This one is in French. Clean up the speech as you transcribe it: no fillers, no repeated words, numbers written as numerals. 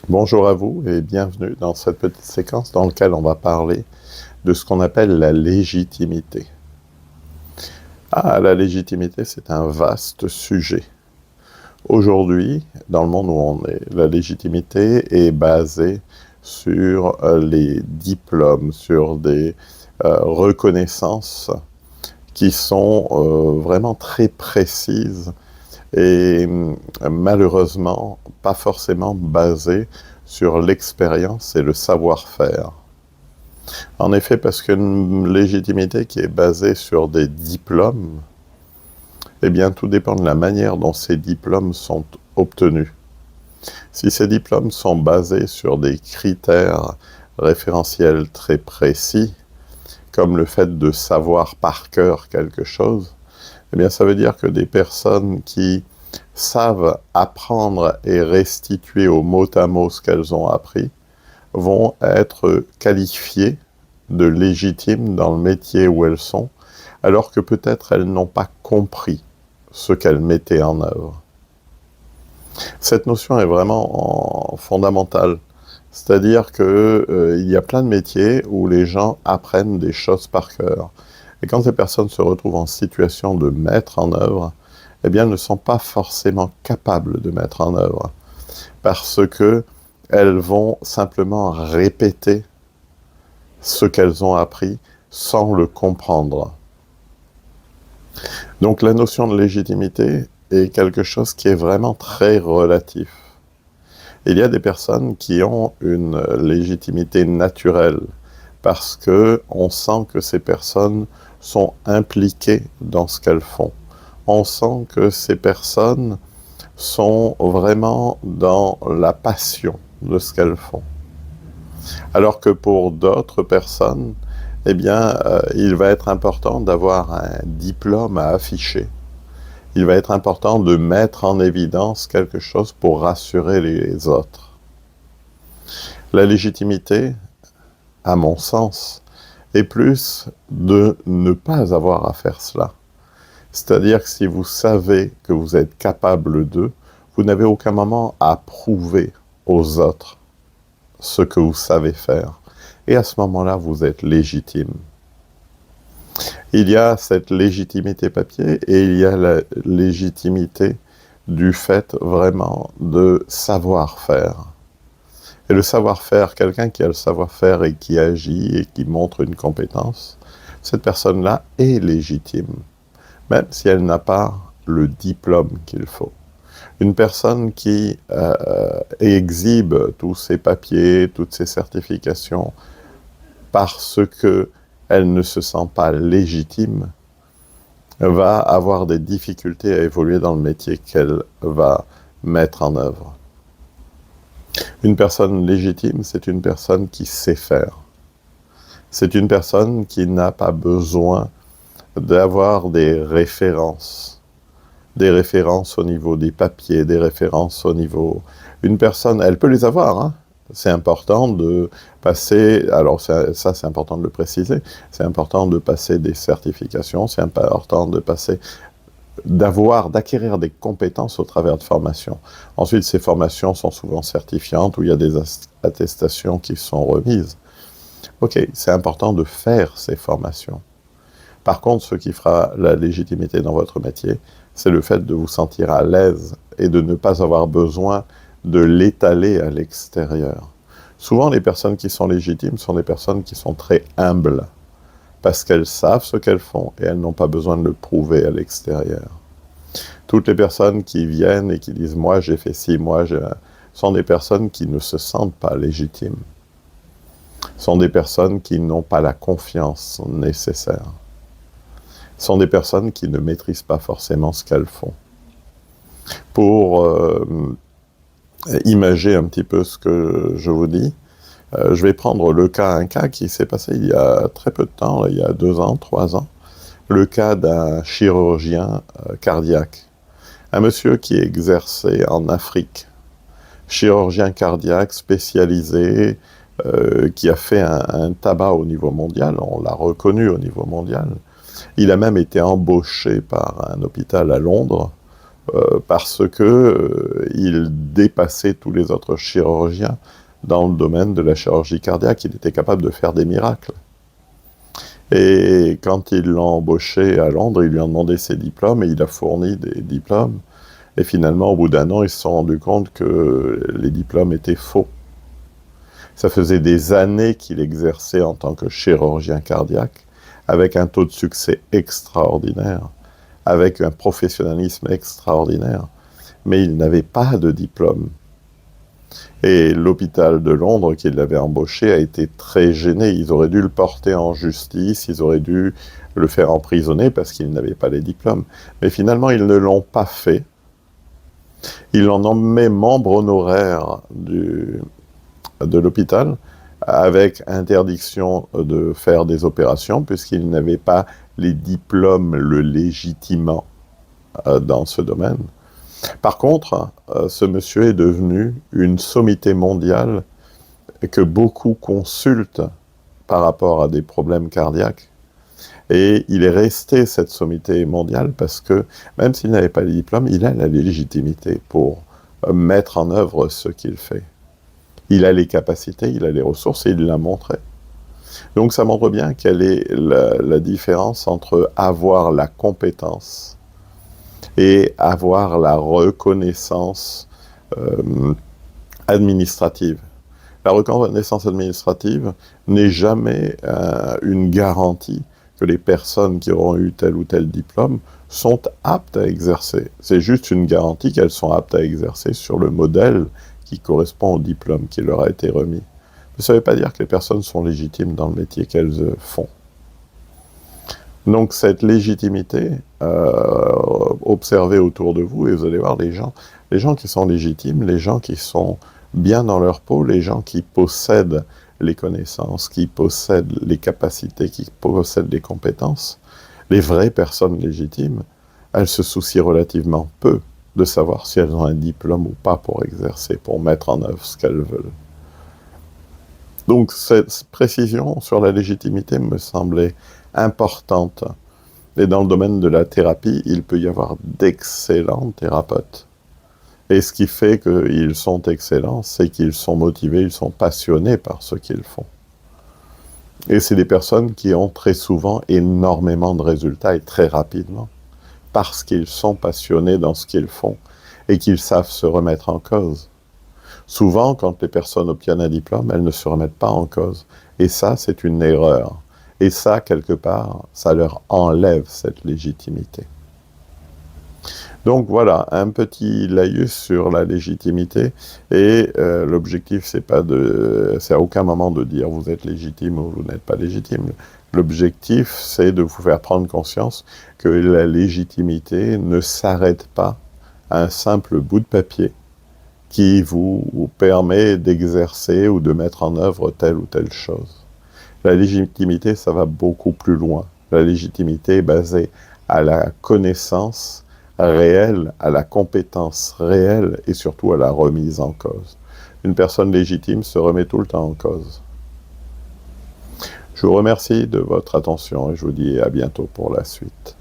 Bonjour à vous et bienvenue dans cette petite séquence dans laquelle on va parler de ce qu'on appelle la légitimité. La légitimité, c'est un vaste sujet. Aujourd'hui, dans le monde où on est, la légitimité est basée sur les diplômes, sur des reconnaissances qui sont vraiment très précises et malheureusement pas forcément basées sur l'expérience et le savoir-faire. En effet, parce qu'une légitimité qui est basée sur des diplômes, eh bien, tout dépend de la manière dont ces diplômes sont obtenus. Si ces diplômes sont basés sur des critères référentiels très précis, comme le fait de savoir par cœur quelque chose, eh bien, ça veut dire que des personnes qui savent apprendre et restituer au mot à mot ce qu'elles ont appris vont être qualifiées de légitimes dans le métier où elles sont, alors que peut-être elles n'ont pas compris ce qu'elles mettaient en œuvre. Cette notion est vraiment fondamentale. C'est-à-dire qu'il y a plein de métiers où les gens apprennent des choses par cœur. Et quand ces personnes se retrouvent en situation de mettre en œuvre, eh bien, elles ne sont pas forcément capables de mettre en œuvre. Parce que elles vont simplement répéter ce qu'elles ont appris sans le comprendre. Donc la notion de légitimité est quelque chose qui est vraiment très relatif. Il y a des personnes qui ont une légitimité naturelle parce qu'on sent que ces personnes sont impliquées dans ce qu'elles font. On sent que ces personnes sont vraiment dans la passion de ce qu'elles font. Alors que pour d'autres personnes, eh bien, il va être important d'avoir un diplôme à afficher. Il va être important de mettre en évidence quelque chose pour rassurer les autres. La légitimité, à mon sens, est plus de ne pas avoir à faire cela. C'est-à-dire que si vous savez que vous êtes capable de, vous n'avez aucun moment à prouver aux autres ce que vous savez faire. Et à ce moment-là, vous êtes légitime. Il y a cette légitimité papier et il y a la légitimité du fait vraiment de savoir-faire. Et le savoir-faire, quelqu'un qui a le savoir-faire et qui agit et qui montre une compétence, cette personne-là est légitime, même si elle n'a pas le diplôme qu'il faut. Une personne qui exhibe tous ses papiers, toutes ses certifications, parce qu'elle ne se sent pas légitime, va avoir des difficultés à évoluer dans le métier qu'elle va mettre en œuvre. Une personne légitime, c'est une personne qui sait faire. C'est une personne qui n'a pas besoin d'avoir des références au niveau des papiers, des références au niveau... Une personne, elle peut les avoir, hein. C'est important de passer, alors ça c'est important de le préciser, c'est important de passer des certifications, c'est important de passer, d'acquérir des compétences au travers de formations. Ensuite, ces formations sont souvent certifiantes, où il y a des attestations qui sont remises. Ok, c'est important de faire ces formations. Par contre, ce qui fera la légitimité dans votre métier, c'est le fait de vous sentir à l'aise et de ne pas avoir besoin de l'étaler à l'extérieur. Souvent, les personnes qui sont légitimes sont des personnes qui sont très humbles, parce qu'elles savent ce qu'elles font et elles n'ont pas besoin de le prouver à l'extérieur. Toutes les personnes qui viennent et qui disent « moi j'ai fait ci, moi j'ai... » sont des personnes qui ne se sentent pas légitimes. Sont des personnes qui n'ont pas la confiance nécessaire. Sont des personnes qui ne maîtrisent pas forcément ce qu'elles font. Pour imager un petit peu ce que je vous dis, je vais prendre un cas qui s'est passé il y a très peu de temps, il y a 2 ans, 3 ans, le cas d'un chirurgien cardiaque. Un monsieur qui exerçait en Afrique, chirurgien cardiaque spécialisé, qui a fait un tabac au niveau mondial, on l'a reconnu au niveau mondial. Il a même été embauché par un hôpital à Londres parce que il dépassait tous les autres chirurgiens dans le domaine de la chirurgie cardiaque. Il était capable de faire des miracles. Et quand ils l'ont embauché à Londres, ils lui ont demandé ses diplômes et il a fourni des diplômes. Et finalement, au bout d'un an, ils se sont rendus compte que les diplômes étaient faux. Ça faisait des années qu'il exerçait en tant que chirurgien cardiaque, avec un taux de succès extraordinaire, avec un professionnalisme extraordinaire, mais il n'avait pas de diplôme. Et l'hôpital de Londres qui l'avait embauché a été très gêné. Ils auraient dû le porter en justice, ils auraient dû le faire emprisonner parce qu'il n'avait pas les diplômes. Mais finalement, ils ne l'ont pas fait. Ils l'ont nommé membre honoraire de l'hôpital, avec interdiction de faire des opérations, puisqu'il n'avait pas les diplômes le légitimant dans ce domaine. Par contre, ce monsieur est devenu une sommité mondiale que beaucoup consultent par rapport à des problèmes cardiaques. Et il est resté cette sommité mondiale parce que, même s'il n'avait pas les diplômes, il a la légitimité pour mettre en œuvre ce qu'il fait. Il a les capacités, il a les ressources et il l'a montré. Donc ça montre bien quelle est la différence entre avoir la compétence et avoir la reconnaissance administrative. La reconnaissance administrative n'est jamais une garantie que les personnes qui auront eu tel ou tel diplôme sont aptes à exercer. C'est juste une garantie qu'elles sont aptes à exercer sur le modèle qui correspond au diplôme qui leur a été remis. Mais ça ne veut pas dire que les personnes sont légitimes dans le métier qu'elles font. Donc cette légitimité, observez autour de vous et vous allez voir les gens qui sont légitimes, les gens qui sont bien dans leur peau, les gens qui possèdent les connaissances, qui possèdent les capacités, qui possèdent les compétences, les vraies personnes légitimes, elles se soucient relativement peu de savoir si elles ont un diplôme ou pas pour exercer, pour mettre en œuvre ce qu'elles veulent. Donc cette précision sur la légitimité me semblait importante. Et dans le domaine de la thérapie, il peut y avoir d'excellents thérapeutes. Et ce qui fait qu'ils sont excellents, c'est qu'ils sont motivés, ils sont passionnés par ce qu'ils font. Et c'est des personnes qui ont très souvent énormément de résultats et très rapidement, parce qu'ils sont passionnés dans ce qu'ils font et qu'ils savent se remettre en cause. Souvent, quand les personnes obtiennent un diplôme, elles ne se remettent pas en cause. Et ça, c'est une erreur. Et ça, quelque part, ça leur enlève cette légitimité. Donc voilà, un petit laïus sur la légitimité. Et l'objectif, c'est à aucun moment de dire vous êtes légitime ou vous n'êtes pas légitime. L'objectif, c'est de vous faire prendre conscience que la légitimité ne s'arrête pas à un simple bout de papier qui vous permet d'exercer ou de mettre en œuvre telle ou telle chose. La légitimité, ça va beaucoup plus loin. La légitimité est basée à la connaissance réelle, à la compétence réelle et surtout à la remise en cause. Une personne légitime se remet tout le temps en cause. Je vous remercie de votre attention et je vous dis à bientôt pour la suite.